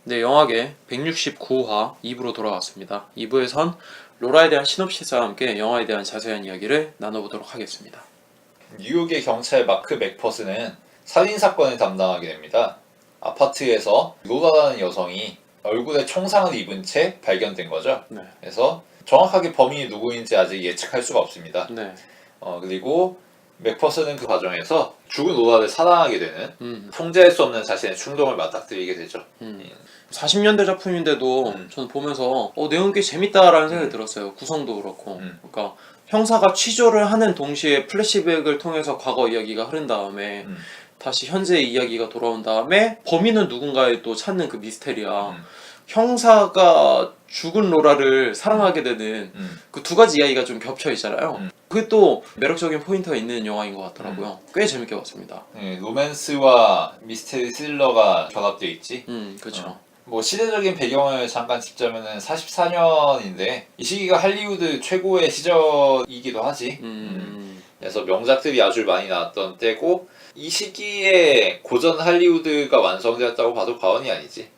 네, 영화계 169화 2부로 돌아왔습니다. 2부에선 로라에 대한 시놉시스와 함께 영화에 대한 자세한 이야기를 나눠보도록 하겠습니다. 뉴욕의 경찰 마크 맥퍼슨은 살인사건을 담당하게 됩니다. 아파트에서 로라라는 여성이 얼굴에 총상을 입은 채 발견된 거죠. 네. 그래서 정확하게 범인이 누구인지 아직 예측할 수가 없습니다. 네. 그리고 맥퍼슨은 그 과정에서 죽은 로라를 사랑하게 되는 통제할 수 없는 자신의 충동을 맞닥뜨리게 되죠. 40년대 작품인데도 저는 보면서 내용 꽤 재밌다라는 생각이 들었어요. 구성도 그렇고. 그러니까 형사가 취조를 하는 동시에 플래시백을 통해서 과거 이야기가 흐른 다음에 다시 현재의 이야기가 돌아온 다음에 범인은 누군가에 또 찾는 그 미스테리야. 형사가 죽은 로라를 사랑하게 되는 그 두 가지 이야기가 좀 겹쳐 있잖아요. 그게 또 매력적인 포인트가 있는 영화인 것 같더라고요. 꽤 재밌게 봤습니다. 네, 로맨스와 미스테리 스릴러가 결합되어 있지. 그렇죠. 뭐 시대적인 배경을 잠깐 짚자면은 44년인데 이 시기가 할리우드 최고의 시절이기도 하지. 그래서 명작들이 아주 많이 나왔던 때고 이 시기에 고전 할리우드가 완성되었다고 봐도 과언이 아니지.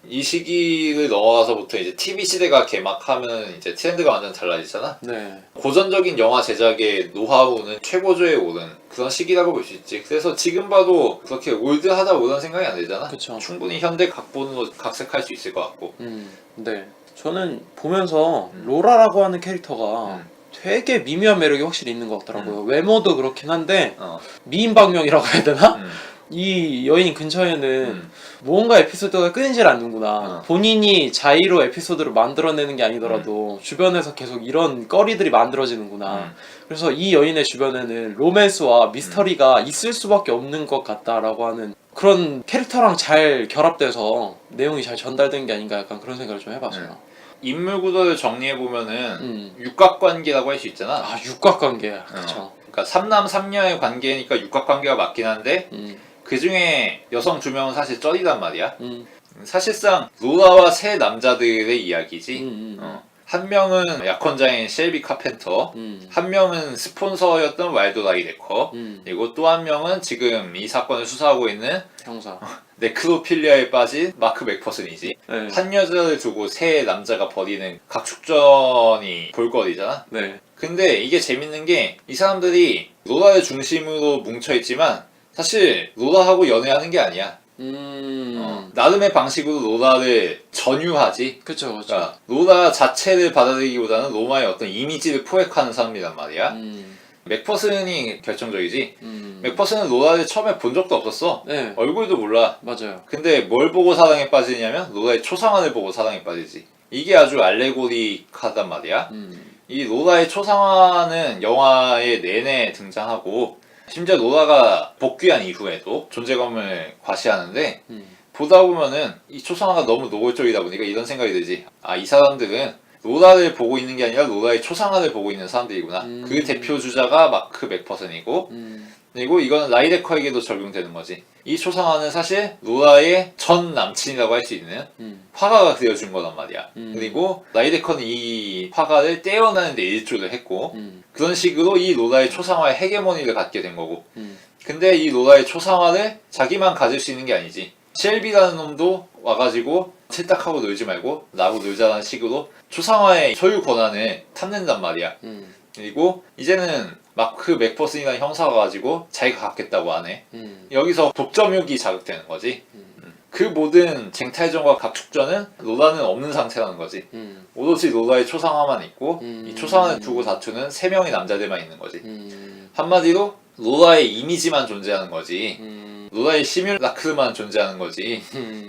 이 시기를 넘어가서부터 이제 TV 시대가 개막하면 이제 트렌드가 완전 달라지잖아. 네. 고전적인 영화 제작의 노하우는 최고조에 오른 그런 시기라고 볼 수 있지. 그래서 지금 봐도 그렇게 올드하다고 그런 생각이 안 들잖아. 그쵸. 충분히 현대 각본으로 각색할 수 있을 것 같고. 네. 저는 보면서 로라라고 하는 캐릭터가 되게 미묘한 매력이 확실히 있는 것 같더라고요. 외모도 그렇긴 한데 미인방명이라고 해야 되나? 이 여인 근처에는 무언가 에피소드가 끊이질 않는구나. 본인이 자의로 에피소드를 만들어내는 게 아니더라도 주변에서 계속 이런 거리들이 만들어지는구나. 그래서 이 여인의 주변에는 로맨스와 미스터리가 있을 수밖에 없는 것 같다라고 하는 그런 캐릭터랑 잘 결합돼서 내용이 잘 전달된 게 아닌가 약간 그런 생각을 좀 해봤어요. 인물 구도를 정리해보면은 육각관계라고 할 수 있잖아. 아, 육각관계. 그쵸. 그러니까 삼남 삼녀의 관계니까 육각관계가 맞긴 한데 그 중에 여성 두 명은 사실 쩔이란 말이야. 사실상 로라와 세 남자들의 이야기지. 한 명은 약혼자인 셸비 카펜터, 한 명은 스폰서였던 와일드 라이데커, 그리고 또 한 명은 지금 이 사건을 수사하고 있는 형사. 네크로필리아에 빠진 마크 맥퍼슨이지. 네. 한 여자를 두고 세 남자가 벌이는 각축전이 볼거리잖아. 네. 근데 이게 재밌는 게 이 사람들이 로라를 중심으로 뭉쳐있지만 사실 로라하고 연애하는 게 아니야. 나름의 방식으로 로라를 전유하지. 그쵸, 그쵸. 그러니까 로라 자체를 받아들이기보다는 로마의 어떤 이미지를 포획하는 사람이란 말이야. 맥퍼슨이 결정적이지. 맥퍼슨은 로라를 처음에 본 적도 없었어. 네. 얼굴도 몰라. 맞아요. 근데 뭘 보고 사랑에 빠지냐면 로라의 초상화를 보고 사랑에 빠지지. 이게 아주 알레고리하단 말이야. 이 로라의 초상화는 영화의 내내 등장하고 심지어 로라가 복귀한 이후에도 존재감을 과시하는데 보다 보면은 이 초상화가 너무 노골적이다 보니까 이런 생각이 들지. 아, 이 사람들은 로라를 보고 있는 게 아니라 로라의 초상화를 보고 있는 사람들이구나. 그 대표 주자가 마크 맥퍼슨이고 그리고 이건 라이데커에게도 적용되는 거지. 이 초상화는 사실 로라의 전 남친이라고 할 수 있는 화가가 그려준 거란 말이야. 그리고 라이데커는 이 화가를 떼어내는 데 일조를 했고 그런 식으로 이 로라의 초상화의 헤게모니를 갖게 된 거고 근데 이 로라의 초상화를 자기만 가질 수 있는 게 아니지. 셸비라는 놈도 와가지고 틀딱하고 놀지 말고 나하고 놀자라는 식으로 초상화의 소유 권한을 탐낸단 말이야. 그리고 이제는 마크 맥퍼슨이라는 형사가 가지고 자기가 갖겠다고 하네. 여기서 독점욕이 자극되는 거지. 그 모든 쟁탈전과 각축전은 로라는 없는 상태라는 거지. 오로지 로라의 초상화만 있고 이 초상화를 두고 다투는 세 명의 남자들만 있는 거지. 한마디로 로라의 이미지만 존재하는 거지. 로라의 시뮬라크만 존재하는 거지.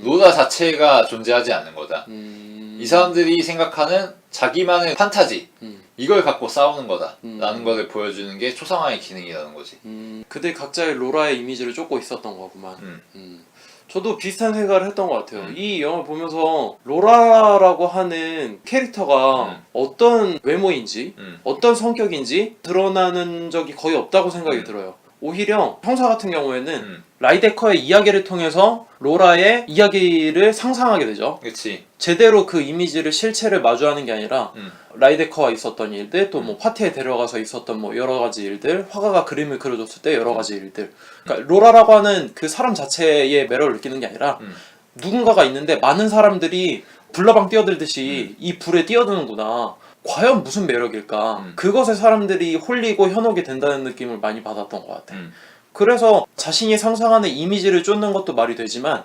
로라 자체가 존재하지 않는 거다. 이 사람들이 생각하는 자기만의 판타지 이걸 갖고 싸우는 거다 라는 것을 보여주는 게 초상화의 기능이라는 거지. 그들 각자의 로라의 이미지를 쫓고 있었던 거구만. 저도 비슷한 생각을 했던 것 같아요. 이 영화 보면서 로라라고 하는 캐릭터가 어떤 외모인지 어떤 성격인지 드러나는 적이 거의 없다고 생각이 들어요. 오히려 형사 같은 경우에는 라이데커의 이야기를 통해서 로라의 이야기를 상상하게 되죠. 그렇지. 제대로 그 이미지를 실체를 마주하는 게 아니라 라이데커와 있었던 일들, 또 뭐 파티에 데려가서 있었던 뭐 여러 가지 일들, 화가가 그림을 그려줬을 때 여러 가지 일들. 그러니까 로라라고 하는 그 사람 자체의 매력을 느끼는 게 아니라 누군가가 있는데 많은 사람들이 불나방 뛰어들듯이 이 불에 뛰어드는구나. 과연 무슨 매력일까? 그것에 사람들이 홀리고 현혹이 된다는 느낌을 많이 받았던 것 같아. 그래서 자신이 상상하는 이미지를 쫓는 것도 말이 되지만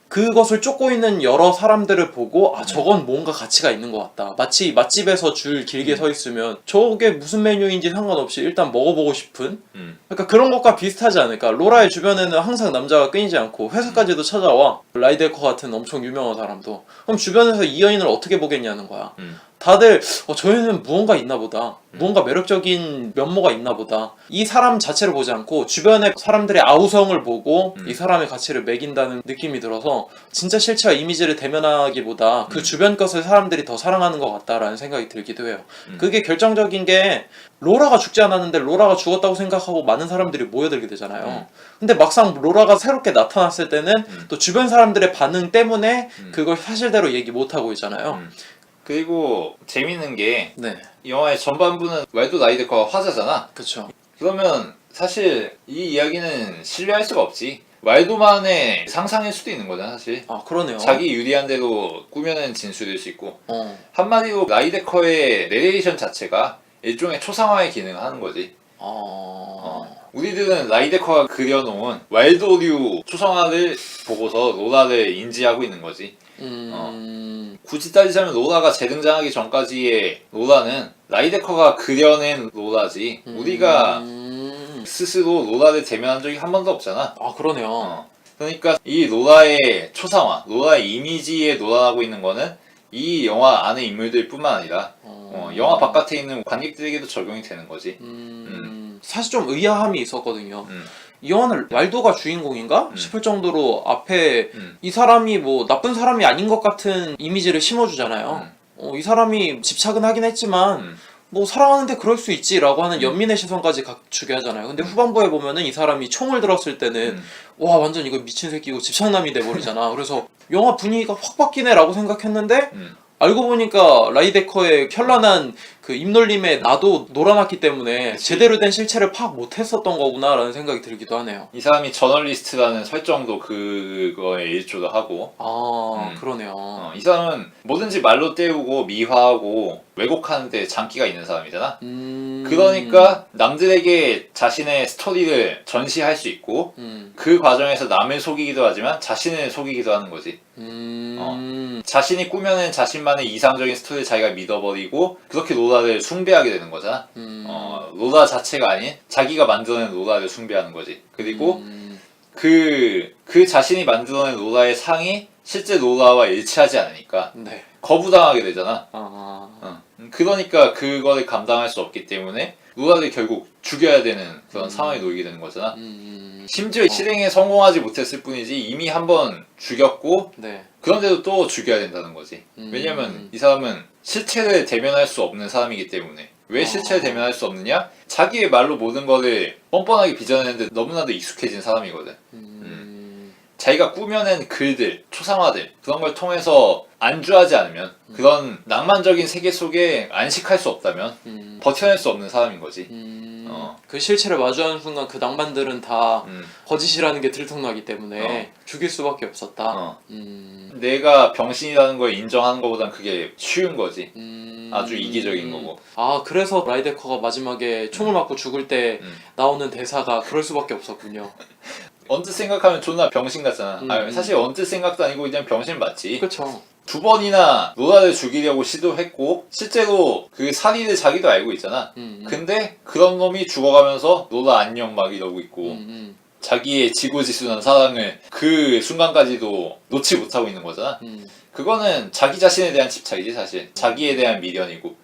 그것을 쫓고 있는 여러 사람들을 보고 아 저건 뭔가 가치가 있는 것 같다. 마치 맛집에서 줄 길게 서 있으면 저게 무슨 메뉴인지 상관없이 일단 먹어보고 싶은 그러니까 그런 것과 비슷하지 않을까. 로라의 주변에는 항상 남자가 끊이지 않고 회사까지도 찾아와. 라이데커 같은 엄청 유명한 사람도. 그럼 주변에서 이 여인을 어떻게 보겠냐는 거야. 다들 저 여인은 무언가 있나 보다. 무언가 매력적인 면모가 있나 보다. 이 사람 자체를 보지 않고 주변의 사람들의 아우성을 보고 이 사람의 가치를 매긴다는 느낌이 들어서 진짜 실체와 이미지를 대면하기보다 그 주변 것을 사람들이 더 사랑하는 것 같다라는 생각이 들기도 해요. 그게 결정적인 게 로라가 죽지 않았는데 로라가 죽었다고 생각하고 많은 사람들이 모여들게 되잖아요. 근데 막상 로라가 새롭게 나타났을 때는 또 주변 사람들의 반응 때문에 그걸 사실대로 얘기 못하고 있잖아요. 그리고 재밌는 게 네. 이 영화의 전반부는 왈도 라이데커가 화자잖아. 그쵸. 그러면 사실 이 이야기는 신뢰할 수가 없지. 왈도만의 상상일 수도 있는 거잖아 사실. 아 그러네요. 자기 유리한 대로 꾸며낸 진술일 수 있고 한마디로 라이데커의 내레이션 자체가 일종의 초상화의 기능을 하는 거지. 우리들은 라이데커가 그려놓은 왈도류 초상화를 보고서 로라를 인지하고 있는 거지. 굳이 따지자면 로라가 재등장하기 전까지의 로라는 라이데커가 그려낸 로라지 우리가 스스로 로라를 대면한 적이 한 번도 없잖아. 아 그러네요. 그러니까 이 로라의 초상화, 로라의 이미지에 놀아나고 있는 거는 이 영화 안의 인물들 뿐만 아니라 영화 바깥에 있는 관객들에게도 적용이 되는 거지. 사실 좀 의아함이 있었거든요. 이 영화는 왈도가 주인공인가 싶을 정도로 앞에 이 사람이 뭐 나쁜 사람이 아닌 것 같은 이미지를 심어주잖아요. 이 사람이 집착은 하긴 했지만 뭐 사랑하는데 그럴 수 있지라고 하는 연민의 시선까지 갖추게 하잖아요. 근데 후반부에 보면은 이 사람이 총을 들었을 때는 와 완전 이거 미친 새끼고 집착남이 돼버리잖아. 그래서 영화 분위기가 확 바뀌네라고 생각했는데 알고 보니까 라이데커의 현란한 그 입놀림에 나도 놀아났기 때문에 그치. 제대로 된 실체를 파악 못했었던 거구나라는 생각이 들기도 하네요. 이 사람이 저널리스트라는 설정도 그거에 일조도 하고 그러네요. 이 사람은 뭐든지 말로 때우고 미화하고 왜곡하는 데 장기가 있는 사람이잖아. 그러니까 남들에게 자신의 스토리를 전시할 수 있고 그 과정에서 남을 속이기도 하지만 자신을 속이기도 하는 거지. 자신이 꾸며낸 자신만의 이상적인 스토리를 자기가 믿어버리고 그렇게 로라를 숭배하게 되는 거잖아. 로라 자체가 아닌 자기가 만들어낸 로라를 숭배하는 거지. 그리고 그 자신이 만들어낸 로라의 상이 실제 로라와 일치하지 않으니까 네. 거부당하게 되잖아. 그러니까 그거를 감당할 수 없기 때문에 로라를 결국 죽여야 되는 그런 상황에 놓이게 되는 거잖아. 심지어 실행에 성공하지 못했을 뿐이지 이미 한번 죽였고 네. 그런데도 또 죽여야 된다는 거지. 왜냐면 이 사람은 실체를 대면할 수 없는 사람이기 때문에. 왜 실체를 대면할 수 없느냐? 자기의 말로 모든 거를 뻔뻔하게 빚어내는데 너무나도 익숙해진 사람이거든. 자기가 꾸며낸 글들, 초상화들 그런 걸 통해서 안주하지 않으면 그런 낭만적인 세계 속에 안식할 수 없다면 버텨낼 수 없는 사람인 거지. 그 실체를 마주하는 순간 그 낭만들은 다 거짓이라는 게 들통나기 때문에 죽일 수밖에 없었다. 내가 병신이라는 걸 인정하는 것보단 그게 쉬운 거지. 아주 이기적인 거고. 아 그래서 라이데커가 마지막에 총을 맞고 죽을 때 나오는 대사가 그럴 수밖에 없었군요. 언뜻 생각하면 존나 병신 같잖아. 사실 언뜻 생각도 아니고 그냥 병신 맞지. 그쵸. 2번이나 로라를 죽이려고 시도했고 실제로 그 살인을 자기도 알고 있잖아. 근데 그런 놈이 죽어가면서 로라 안녕 막 이러고 있고 자기의 지고지순한 사랑을 그 순간까지도 놓지 못하고 있는 거잖아. 그거는 자기 자신에 대한 집착이지 사실. 자기에 대한 미련이고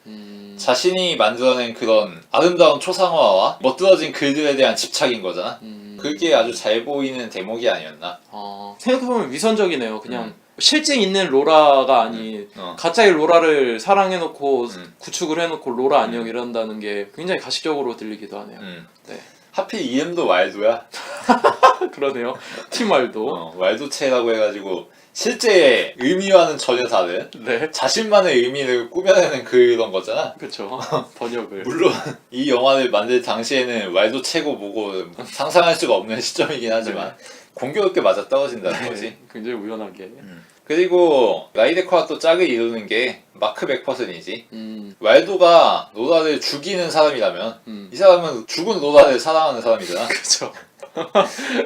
자신이 만들어낸 그런 아름다운 초상화와 멋들어진 글들에 대한 집착인 거잖아. 그게 아주 잘 보이는 대목이 아니었나. 생각해보면 위선적이네요. 그냥 실제 있는 로라가 아닌 가짜의 로라를 사랑해놓고 구축을 해놓고 로라 안녕 이런다는 게 굉장히 가식적으로 들리기도 하네요. 네. 하필 이름도 왈도야. 그러네요. 팀 왈도. 왈도체라고 해가지고 실제 의미와는 전혀 다른 네. 자신만의 의미를 꾸며내는 그런 거잖아. 그쵸. 번역을. 물론 이 영화를 만들 당시에는 왈도체고 뭐고 상상할 수가 없는 시점이긴 하지만 공교롭게 맞아 떨어진다는 거지. 굉장히 우연하게. 그리고 라이데커가 또 짝을 이루는 게 마크 맥퍼슨이지. 왈도가 로라를 죽이는 사람이라면 이 사람은 죽은 로라를 사랑하는 사람이잖아. 그렇죠.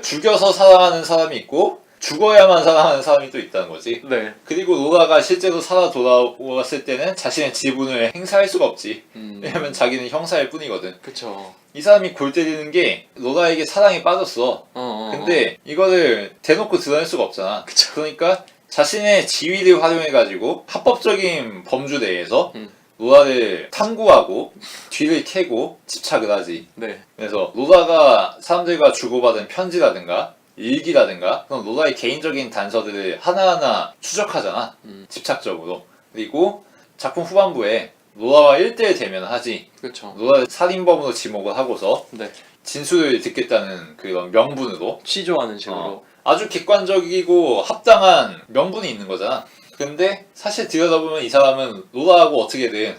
죽여서 사랑하는 사람이 있고 죽어야만 사랑하는 사람이 또 있다는 거지. 네. 그리고 로라가 실제로 살아 돌아왔을 때는 자신의 지분을 행사할 수가 없지. 왜냐면 자기는 형사일 뿐이거든. 그렇죠. 이 사람이 골 때리는 게 로라에게 사랑에 빠졌어. 근데 이거를 대놓고 드러낼 수가 없잖아. 그쵸. 그러니까 자신의 지위를 활용해가지고 합법적인 범주 내에서 로라를 탐구하고 뒤를 캐고 집착을 하지. 네. 그래서 로라가 사람들과 주고받은 편지라든가 일기라든가 그런 로라의 개인적인 단서들을 하나하나 추적하잖아. 집착적으로. 그리고 작품 후반부에 로라와 1대1 대면을 하지. 그렇죠. 로라를 살인범으로 지목을 하고서 네. 진술을 듣겠다는 그런 명분으로 취조하는 식으로. 아주 객관적이고 합당한 명분이 있는 거잖아. 근데 사실 들여다보면 이 사람은 로라하고 어떻게든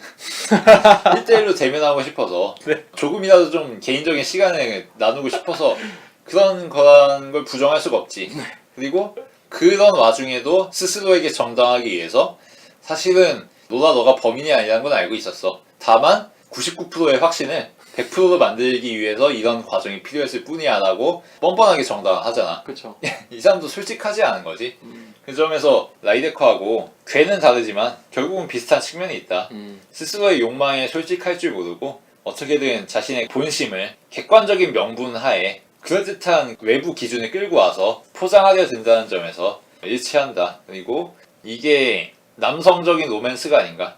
1대1로 대면하고 싶어서 네. 조금이라도 좀 개인적인 시간을 나누고 싶어서 그런 걸 부정할 수가 없지. 그리고 그런 와중에도 스스로에게 정당하기 위해서 사실은 로라 너가 범인이 아니라는 건 알고 있었어. 다만 99%의 확신을 100%로 만들기 위해서 이런 과정이 필요했을 뿐이야 라고 뻔뻔하게 정당하잖아. 그렇죠. 이 사람도 솔직하지 않은 거지. 그 점에서 라이데커하고 괴는 다르지만 결국은 비슷한 측면이 있다. 스스로의 욕망에 솔직할 줄 모르고 어떻게든 자신의 본심을 객관적인 명분 하에 그럴듯한 외부 기준을 끌고 와서 포장하려 든다는 점에서 일치한다. 그리고 이게 남성적인 로맨스가 아닌가.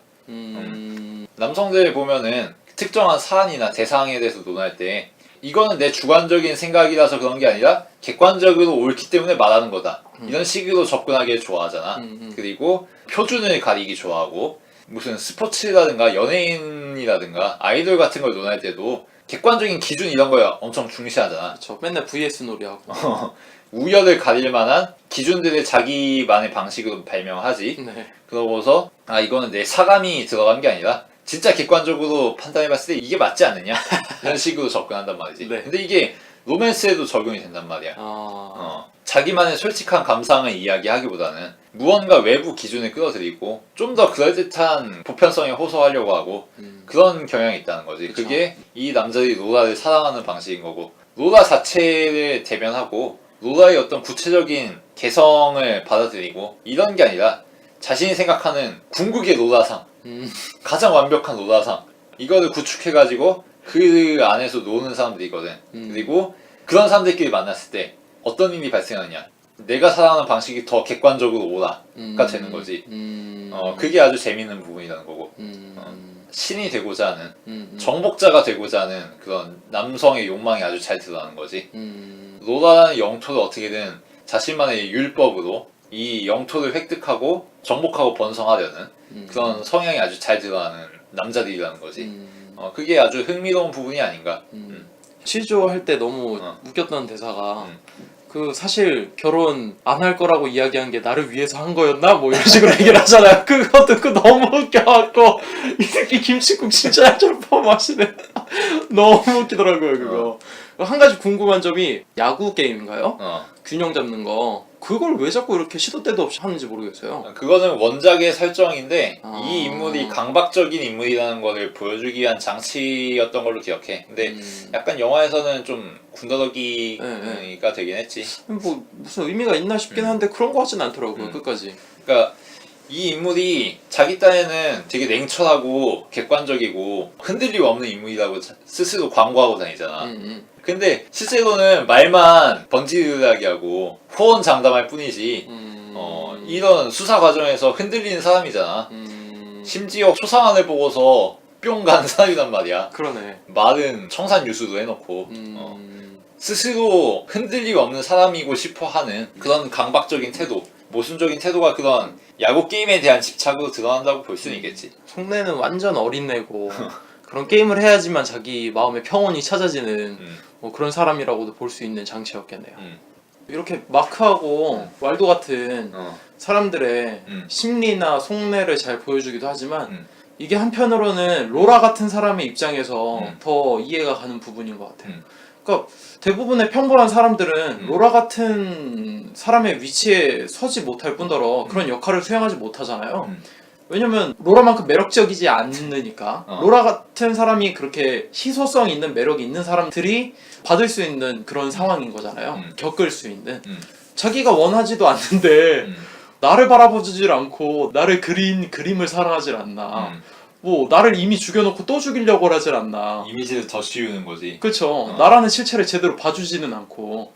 남성들 보면은 특정한 사안이나 대상에 대해서 논할 때 이거는 내 주관적인 생각이라서 그런 게 아니라 객관적으로 옳기 때문에 말하는 거다. 이런 식으로 접근하기를 좋아하잖아. 그리고 표준을 가리기 좋아하고 무슨 스포츠라든가 연예인이라든가 아이돌 같은 걸 논할 때도 객관적인 기준 이런 걸 엄청 중시하잖아. 그렇죠. 맨날 VS 놀이하고. 우열을 가릴 만한 기준들을 자기만의 방식으로 발명하지. 네. 그러고서 이거는 내 사감이 들어간 게 아니라 진짜 객관적으로 판단해봤을 때 이게 맞지 않느냐? 이런 식으로 접근한단 말이지. 네. 근데 이게 로맨스에도 적용이 된단 말이야. 자기만의 솔직한 감상을 이야기하기보다는 무언가 외부 기준을 끌어들이고 좀 더 그럴듯한 보편성에 호소하려고 하고 그런 경향이 있다는 거지. 그쵸. 그게 이 남자들이 로라를 사랑하는 방식인 거고 로라 자체를 대변하고 로라의 어떤 구체적인 개성을 받아들이고 이런 게 아니라 자신이 생각하는 궁극의 로라상 가장 완벽한 로라상 이거를 구축해가지고 그 안에서 노는 사람들이거든. 그리고 그런 사람들끼리 만났을 때 어떤 일이 발생하느냐 내가 사랑하는 방식이 더 객관적으로 오라가 되는 거지. 그게 아주 재밌는 부분이라는 거고 신이 되고자 하는 정복자가 되고자 하는 그런 남성의 욕망이 아주 잘 드러나는 거지. 로라라는 영토를 어떻게든 자신만의 율법으로 이 영토를 획득하고 정복하고 번성하려는 그런 성향이 아주 잘 드러나는 남자들이라는 거지. 그게 아주 흥미로운 부분이 아닌가. 취조할 때 너무 웃겼던 대사가 그 사실 결혼 안 할 거라고 이야기한 게 나를 위해서 한 거였나? 뭐 이런 식으로 얘기를 하잖아요. 그거 듣고 너무 웃겨갖고 이 새끼 김치국 진짜 잘 퍼마시네. 너무 웃기더라고요 그거. 한 가지 궁금한 점이 야구 게임인가요? 균형 잡는 거 그걸 왜 자꾸 이렇게 시도 때도 없이 하는지 모르겠어요. 그거는 원작의 설정인데 이 인물이 아. 강박적인 인물이라는 거를 보여주기 위한 장치였던 걸로 기억해. 근데 약간 영화에서는 좀 군더더기가 되긴 했지. 뭐 무슨 의미가 있나 싶긴 한데 그런 거 같진 않더라고요 끝까지. 그러니까 이 인물이 자기 딴에는 되게 냉철하고 객관적이고 흔들림 없는 인물이라고 스스로 광고하고 다니잖아. 근데 실제로는 말만 번지르르하게 하고 호언장담할 뿐이지 이런 수사 과정에서 흔들리는 사람이잖아. 심지어 초상화를 보고서 뿅 가는 사람이란 말이야. 그러네. 말은 청산유수도 해놓고 스스로 흔들림 없는 사람이고 싶어 하는 그런 강박적인 태도, 모순적인 태도가 그런 야구 게임에 대한 집착으로 드러난다고 볼 수는 있겠지. 속내는 완전 어린애고 그런 게임을 해야지만 자기 마음의 평온이 찾아지는 뭐 그런 사람이라고도 볼 수 있는 장치였겠네요. 이렇게 마크하고 왈도 같은 사람들의 심리나 속내를 잘 보여주기도 하지만 이게 한편으로는 로라 같은 사람의 입장에서 더 이해가 가는 부분인 것 같아요. 그러니까 대부분의 평범한 사람들은 로라 같은 사람의 위치에 서지 못할 뿐더러 그런 역할을 수행하지 못하잖아요. 왜냐면 로라만큼 매력적이지 않으니까. 로라 같은 사람이 그렇게 희소성 있는 매력이 있는 사람들이 받을 수 있는 그런 상황인 거잖아요. 겪을 수 있는. 자기가 원하지도 않는데 나를 바라보질 않고 나를 그린 그림을 사랑하질 않나. 뭐 나를 이미 죽여놓고 또 죽이려고 하질 않나. 이미지를 더 씌우는 거지. 그렇죠. 나라는 실체를 제대로 봐주지는 않고.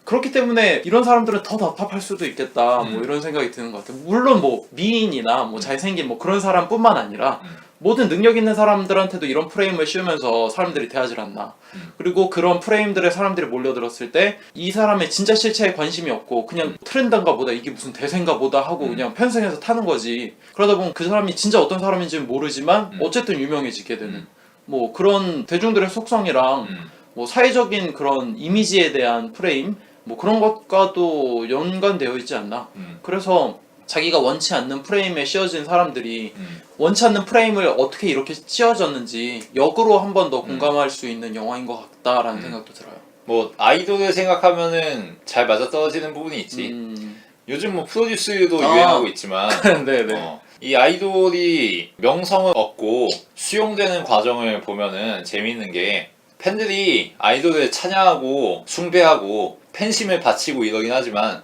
그렇기 때문에 이런 사람들은 더 답답할 수도 있겠다. 뭐 이런 생각이 드는 것 같아요. 물론 뭐 미인이나 뭐 잘생긴 뭐 그런 사람뿐만 아니라 모든 능력 있는 사람들한테도 이런 프레임을 씌우면서 사람들이 대하질 않나. 그리고 그런 프레임들에 사람들이 몰려들었을 때 이 사람의 진짜 실체에 관심이 없고 그냥 트렌드인가 보다, 이게 무슨 대세인가 보다 하고 그냥 편승해서 타는 거지. 그러다 보면 그 사람이 진짜 어떤 사람인지는 모르지만 어쨌든 유명해지게 되는 뭐 그런 대중들의 속성이랑 뭐 사회적인 그런 이미지에 대한 프레임 뭐 그런 것과도 연관되어 있지 않나. 그래서 자기가 원치 않는 프레임에 씌워진 사람들이 원치 않는 프레임을 어떻게 이렇게 씌워졌는지 역으로 한 번 더 공감할 수 있는 영화인 것 같다라는 생각도 들어요. 뭐 아이돌을 생각하면은 잘 맞아떨어지는 부분이 있지. 요즘 뭐 프로듀스도 유행하고 있지만 네네. 이 아이돌이 명성을 얻고 수용되는 과정을 보면은 재밌는 게 팬들이 아이돌을 찬양하고 숭배하고 팬심을 바치고 이러긴 하지만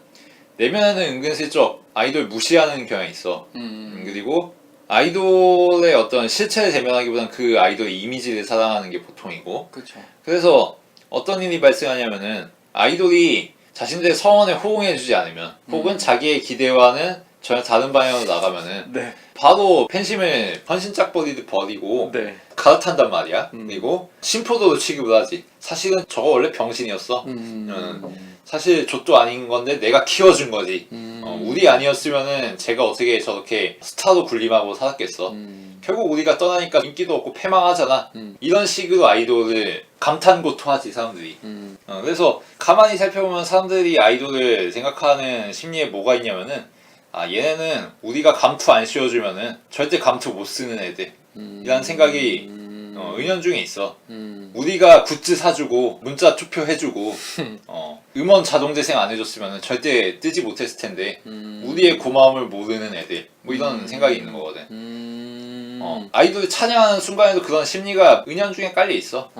내면에는 은근슬쩍 아이돌 무시하는 경향이 있어. 그리고 아이돌의 어떤 실체를 대면하기보단 그 아이돌의 이미지를 사랑하는 게 보통이고. 그렇죠. 그래서 어떤 일이 발생하냐면은 아이돌이 자신들의 서원에 호응해주지 않으면 혹은 자기의 기대와는 전혀 다른 방향으로 나가면은 네. 바로 팬심을 헌신짝버리듯 버리고 네. 갈아탄단 말이야. 그리고 심포도로 취급을 하지. 사실은 저거 원래 병신이었어. 사실 족도 아닌 건데 내가 키워준 거지. 우리 아니었으면은 제가 어떻게 저렇게 스타로 군림하고 살았겠어. 결국 우리가 떠나니까 인기도 없고 패망하잖아. 이런 식으로 아이돌을 감탄고토하지 사람들이. 그래서 가만히 살펴보면 사람들이 아이돌을 생각하는 심리에 뭐가 있냐면은 아 얘네는 우리가 감투 안 씌워주면은 절대 감투 못 쓰는 애들 이라는 생각이 은연중에 있어. 우리가 굿즈 사주고 문자 투표해주고 음원 자동 재생 안 해줬으면 절대 뜨지 못했을 텐데 우리의 고마움을 모르는 애들 뭐 이런 생각이 있는 거거든. 아이돌을 찬양하는 순간에도 그런 심리가 은연중에 깔려 있어.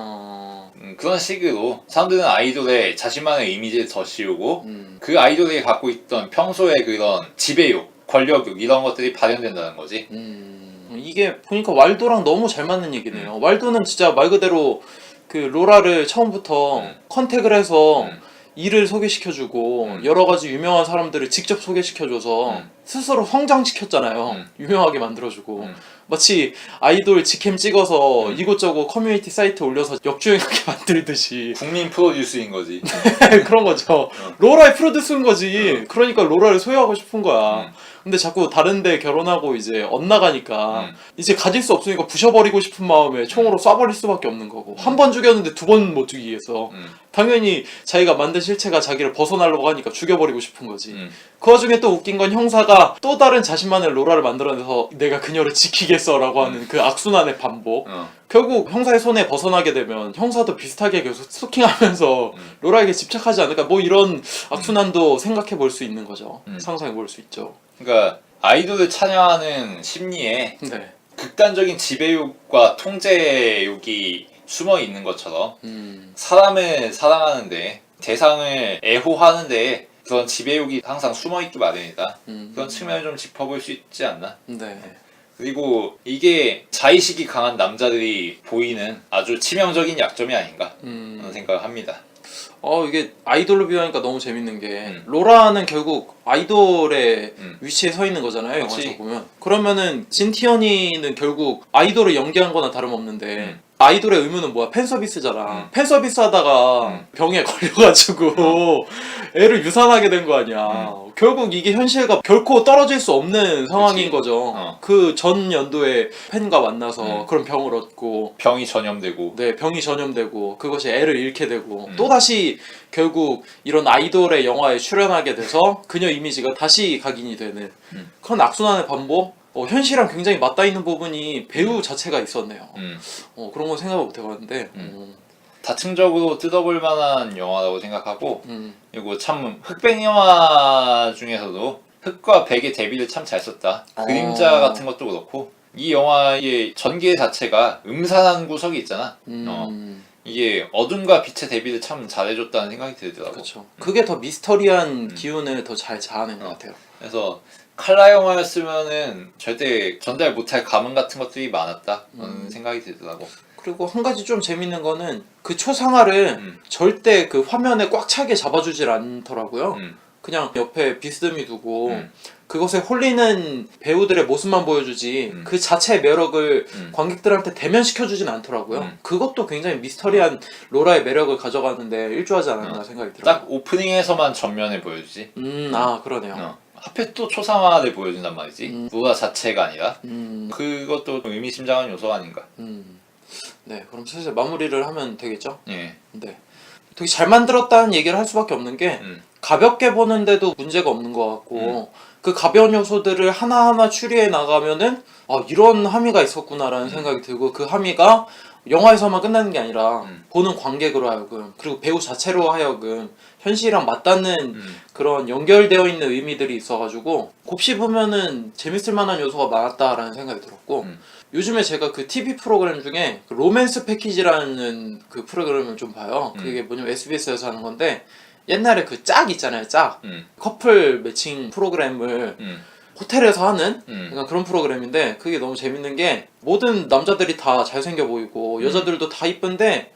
그런 식으로 사람들은 아이돌에 자신만의 이미지를 더 씌우고 그 아이돌이 갖고 있던 평소의 그런 지배욕, 권력욕 이런 것들이 발현된다는 거지. 이게 보니까 왈도랑 너무 잘 맞는 얘기네요. 왈도는 진짜 말 그대로 그 로라를 처음부터 컨택을 해서 일을 소개시켜주고 여러 가지 유명한 사람들을 직접 소개시켜줘서 스스로 성장시켰잖아요. 유명하게 만들어주고 마치 아이돌 직캠 찍어서 이곳저곳 커뮤니티 사이트에 올려서 역주행하게 만들듯이 국민 프로듀스인 거지. 그런 거죠. 로라의 프로듀스인 거지. 그러니까 로라를 소유하고 싶은 거야. 근데 자꾸 다른데 결혼하고 이제 엇나가니까 이제 가질 수 없으니까 부셔버리고 싶은 마음에 총으로 쏴버릴 수밖에 없는 거고 한 번 죽였는데 두 번 못 죽이겠어. 당연히 자기가 만든 실체가 자기를 벗어나려고 하니까 죽여버리고 싶은 거지. 그 와중에 또 웃긴 건 형사가 또 다른 자신만의 로라를 만들어내서 내가 그녀를 지키겠어라고 하는 그 악순환의 반복. 결국 형사의 손에 벗어나게 되면 형사도 비슷하게 계속 스토킹하면서 로라에게 집착하지 않을까, 뭐 이런 악순환도 생각해 볼 수 있는 거죠. 상상해 볼 수 있죠. 그러니까 아이돌을 찬양하는 심리에 네. 극단적인 지배욕과 통제욕이 숨어 있는 것처럼 사람을 사랑하는데 대상을 애호하는데 그런 지배욕이 항상 숨어 있기 마련이다. 그런 측면을 좀 짚어볼 수 있지 않나? 네. 그리고 이게 자의식이 강한 남자들이 보이는 아주 치명적인 약점이 아닌가 그런 생각을 합니다. 이게 아이돌로 비유하니까 너무 재밌는 게 로라는 결국 아이돌의 위치에 서 있는 거잖아요. 영화에서 보면. 그러면은 진티언니는 결국 아이돌을 연기한 거나 다름없는데 아이돌의 의무는 뭐야? 팬서비스잖아. 팬서비스 하다가 병에 걸려가지고 애를 유산하게 된 거 아니야. 결국 이게 현실과 결코 떨어질 수 없는 상황인 거죠. 그 전 연도에 팬과 만나서 그런 병을 얻고 병이 전염되고 네, 병이 전염되고 그것이 애를 잃게 되고 또다시 결국 이런 아이돌의 영화에 출연하게 돼서 그녀 이미지가 다시 각인이 되는 그런 악순환의 반복. 현실이랑 굉장히 맞닿아 있는 부분이 배우 자체가 있었네요. 그런 건 생각을 못 해봤는데. 다층적으로 뜯어볼 만한 영화라고 생각하고 그리고 참 흑백 영화 중에서도 흑과 백의 대비를 참 잘 썼다. 그림자 같은 것도 그렇고 이 영화의 전개 자체가 음산한 구석이 있잖아. 이게 어둠과 빛의 대비를 참 잘해줬다는 생각이 들더라고. 그렇죠. 그게 더 미스터리한 기운을 더 잘 자아낸 것 같아요. 그래서 칼라 영화였으면은 절대 전달 못할 감흥 같은 것들이 많았다. 그런 생각이 들더라고. 그리고 한 가지 좀 재밌는 거는 그 초상화를 절대 그 화면에 꽉 차게 잡아주질 않더라고요. 그냥 옆에 비스듬히 두고 그것에 홀리는 배우들의 모습만 보여주지 그 자체의 매력을 관객들한테 대면시켜주진 않더라고요. 그것도 굉장히 미스터리한 로라의 매력을 가져가는데 일조하지 않았나 생각이 들어요. 딱 오프닝에서만 전면에 보여주지. 아 그러네요. 하필 또 초상화를 보여준단 말이지. 로라 자체가 아니라. 그것도 좀 의미심장한 요소가 아닌가. 네, 그럼 슬슬 마무리를 하면 되겠죠? 예. 네. 되게 잘 만들었다는 얘기를 할 수밖에 없는 게 가볍게 보는데도 문제가 없는 것 같고 그 가벼운 요소들을 하나하나 추리해 나가면은 이런 함의가 있었구나라는 생각이 들고 그 함의가 영화에서만 끝나는 게 아니라 보는 관객으로 하여금 그리고 배우 자체로 하여금 현실이랑 맞닿는 그런 연결되어 있는 의미들이 있어가지고 곱씹으면은 재밌을 만한 요소가 많았다라는 생각이 들었고 요즘에 제가 그 TV 프로그램 중에 그 로맨스 패키지라는 그 프로그램을 좀 봐요. 그게 뭐냐면 SBS에서 하는 건데 옛날에 그 짝 있잖아요. 짝 커플 매칭 프로그램을 호텔에서 하는 그런 프로그램인데 그게 너무 재밌는 게 모든 남자들이 다 잘생겨 보이고 여자들도 다 이쁜데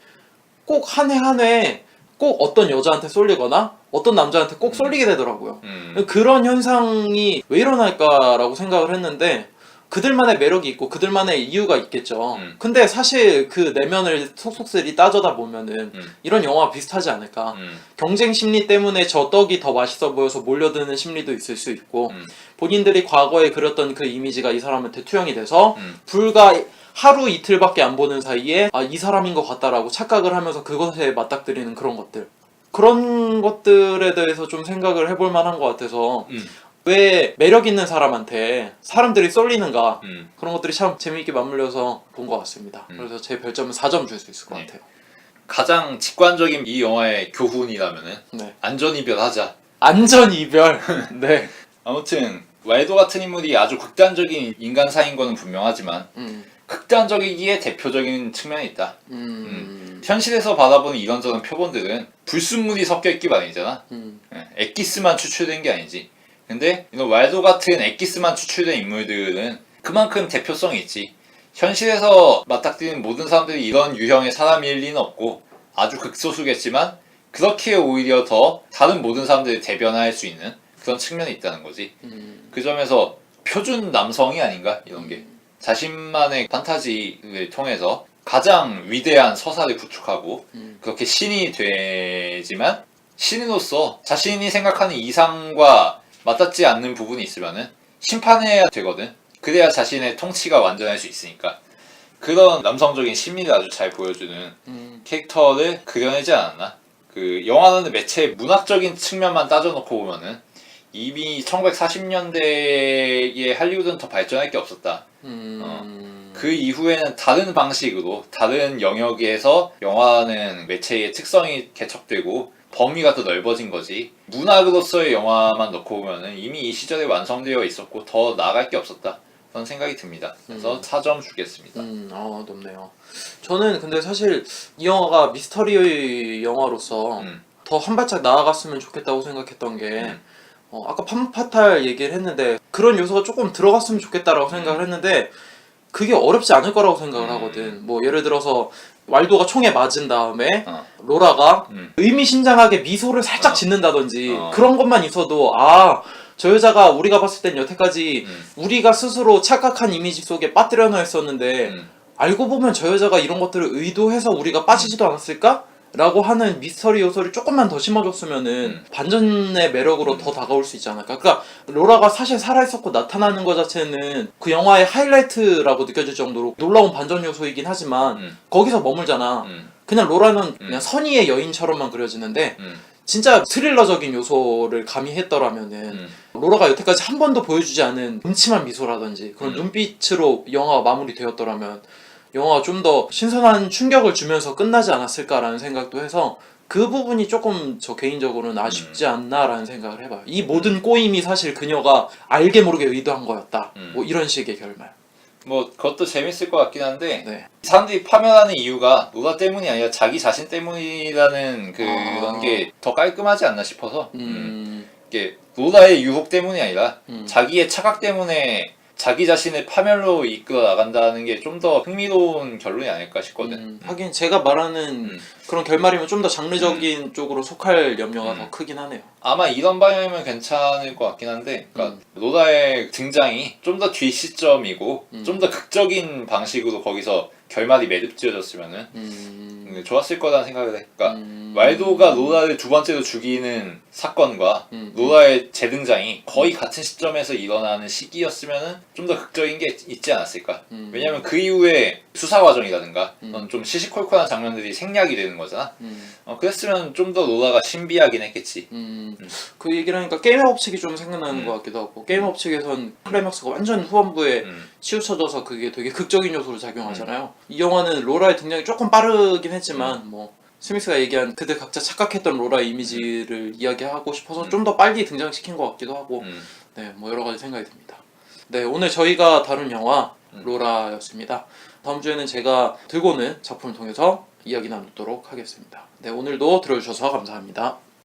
꼭 한 해 한 해 꼭 어떤 여자한테 쏠리거나 어떤 남자한테 꼭 쏠리게 되더라고요. 그런 현상이 왜 일어날까라고 생각을 했는데 그들만의 매력이 있고 그들만의 이유가 있겠죠. 근데 사실 그 내면을 속속들이 따져다 보면은 이런 영화와 비슷하지 않을까. 경쟁 심리 때문에 저 떡이 더 맛있어 보여서 몰려드는 심리도 있을 수 있고 본인들이 과거에 그렸던 그 이미지가 이 사람한테 투영이 돼서 불과 하루 이틀밖에 안 보는 사이에 이 사람인 것 같다라고 착각을 하면서 그것에 맞닥뜨리는 그런 것들. 그런 것들에 대해서 좀 생각을 해볼 만한 것 같아서 왜 매력 있는 사람한테 사람들이 쏠리는가 그런 것들이 참 재미있게 맞물려서 본 것 같습니다. 그래서 제 별점은 4점 줄 수 있을 것 같아요. 가장 직관적인 이 영화의 교훈이라면은 안전이별하자. 안전이별. 네. 아무튼 왈도 같은 인물이 아주 극단적인 인간사인 거는 분명하지만 극단적이기에 대표적인 측면이 있다. 현실에서 바라보는 이런저런 표본들은 불순물이 섞여 있기 마련이잖아. 엑기스만 추출된 게 아니지. 근데 이런 왈도 같은 엑기스만 추출된 인물들은 그만큼 대표성이 있지. 현실에서 맞닥뜨리는 모든 사람들이 이런 유형의 사람일 리는 없고 아주 극소수겠지만 그렇게 오히려 더 다른 모든 사람들을 대변할 수 있는 그런 측면이 있다는 거지. 그 점에서 표준 남성이 아닌가 이런 게. 자신만의 판타지를 통해서 가장 위대한 서사를 구축하고 그렇게 신이 되지만 신으로서 자신이 생각하는 이상과 맞닿지 않는 부분이 있으면은 심판해야 되거든. 그래야 자신의 통치가 완전할 수 있으니까. 그런 남성적인 심리를 아주 잘 보여주는 캐릭터를 그려내지 않았나. 그 영화는 매체의 문학적인 측면만 따져놓고 보면은 이미 1940년대의 할리우드는 더 발전할 게 없었다. 그 이후에는 다른 방식으로 다른 영역에서 영화는 매체의 특성이 개척되고 범위가 더 넓어진 거지. 문학으로서의 영화만 놓고 보면은 이미 이 시절에 완성되어 있었고 더 나아갈 게 없었다. 그런 생각이 듭니다. 그래서 4점 주겠습니다. 높네요. 저는 근데 사실 이 영화가 미스터리 영화로서 더 한 발짝 나아갔으면 좋겠다고 생각했던 게 아까 판파탈 얘기를 했는데 그런 요소가 조금 들어갔으면 좋겠다라고 생각을 했는데 그게 어렵지 않을 거라고 생각을 하거든. 뭐 예를 들어서 왈도가 총에 맞은 다음에 로라가 의미심장하게 미소를 살짝 짓는다든지 그런 것만 있어도 저 여자가 우리가 봤을 땐 여태까지 우리가 스스로 착각한 이미지 속에 빠뜨려 넣어 있었는데 알고 보면 저 여자가 이런 것들을 의도해서 우리가 빠지지도 않았을까? 라고 하는 미스터리 요소를 조금만 더 심어줬으면은 반전의 매력으로 더 다가올 수 있지 않을까. 그러니까 로라가 사실 살아있었고 나타나는 것 자체는 그 영화의 하이라이트라고 느껴질 정도로 놀라운 반전 요소이긴 하지만 거기서 머물잖아. 그냥 로라는 그냥 선의의 여인처럼만 그려지는데 진짜 스릴러적인 요소를 가미했더라면은 로라가 여태까지 한 번도 보여주지 않은 음침한 미소라든지 그런 눈빛으로 영화가 마무리되었더라면 영화가 좀 더 신선한 충격을 주면서 끝나지 않았을까라는 생각도 해서 그 부분이 조금 저 개인적으로는 아쉽지 않나라는 생각을 해봐요. 이 모든 꼬임이 사실 그녀가 알게 모르게 의도한 거였다. 뭐 이런 식의 결말. 뭐 그것도 재밌을 것 같긴 한데 네. 사람들이 파면하는 이유가 노다 때문이 아니라 자기 자신 때문이라는 그런 게 더 깔끔하지 않나 싶어서 이게 노다의 유혹 때문이 아니라 자기의 착각 때문에 자기 자신을 파멸로 이끌어 나간다는 게 좀 더 흥미로운 결론이 아닐까 싶거든. 하긴 제가 말하는 그런 결말이면 좀 더 장르적인 쪽으로 속할 염려가 더 크긴 하네요. 아마 이런 방향이면 괜찮을 것 같긴 한데, 그러니까 노다의 등장이 좀 더 뒤 시점이고 좀 더 극적인 방식으로 거기서 결말이 매듭지어졌으면은 좋았을 거라는 생각을 해. 그러니까 왈도가 노다를 두 번째로 죽이는 사건과 노다의 재등장이 거의 같은 시점에서 일어나는 시기였으면은 좀 더 극적인 게 있지 않았을까. 왜냐면 그 이후에 수사 과정이라든가 좀 시시콜콜한 장면들이 생략이 되는 거잖아. 그랬으면 좀 더 노다가 신비하긴 했겠지. 그 얘기를 하니까 게임의 법칙이 좀 생각나는 것 같기도 하고, 게임의 법칙에선 클라이막스가 완전 후반부에 치우쳐져서 그게 되게 극적인 요소로 작용하잖아요. 이 영화는 로라의 등장이 조금 빠르긴 했지만 뭐 스미스가 얘기한 그들 각자 착각했던 로라의 이미지를 이야기하고 싶어서 좀 더 빨리 등장시킨 것 같기도 하고, 네, 뭐 여러 가지 생각이 듭니다. 네, 오늘 저희가 다룬 영화 로라였습니다. 다음 주에는 제가 들고 오는 작품을 통해서 이야기 나누도록 하겠습니다. 네, 오늘도 들어주셔서 감사합니다.